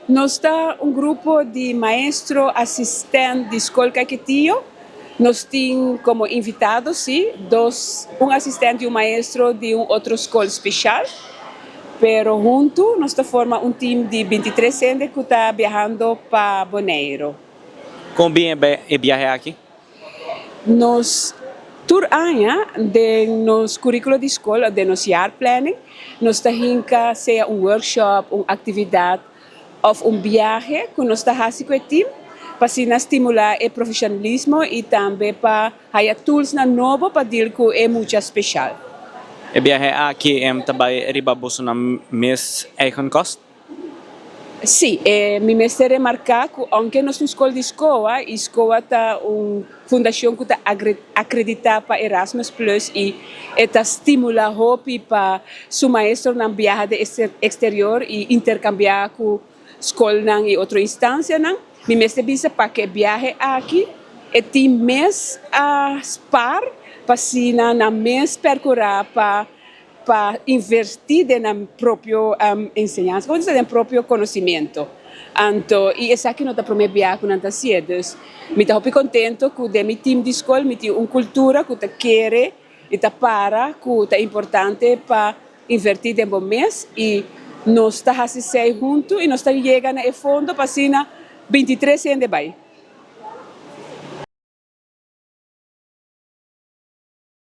Nós está um grupo de maestro assistente de escola Caquetillo. Nós temos como invitados, sim, um assistente e um maestro de outra escola especial. Pero junto nós formamos um time de 23 gente que está viajando para Bonaire. ¿Cómo bien el viaje aquí? Nos tur ano de nos currículo de escola, de nos jaar planning, nós está seja um workshop, uma atividade ou viaje que nós está fazendo com o time para estimular o profissionalismo e também para ter tools novos para dizer que é muito especial. El viaje aquí também ribabuso na mes eigen kost? Sim, me mestre remarcar que aunque nós não escola de escola está uma fundação que está acreditada para Erasmus Plus e está estimula hobby para seu maestro na viagem exterior e intercambiar com escola e outra instância. Me mestre bisa para que viaje aqui e tem mês a spar para se na mês percorrer para investir na própria ensinança, no próprio conhecimento. Então, e essa aqui não está para me viajar com tantas cedas. Me estou muito contente que o meu time de escola me tem uma cultura que está quer e está para, que está importante para investir em bom mês e nós estamos fazendo juntos e nós estamos chegando ao fundo para 23 anos de baixo.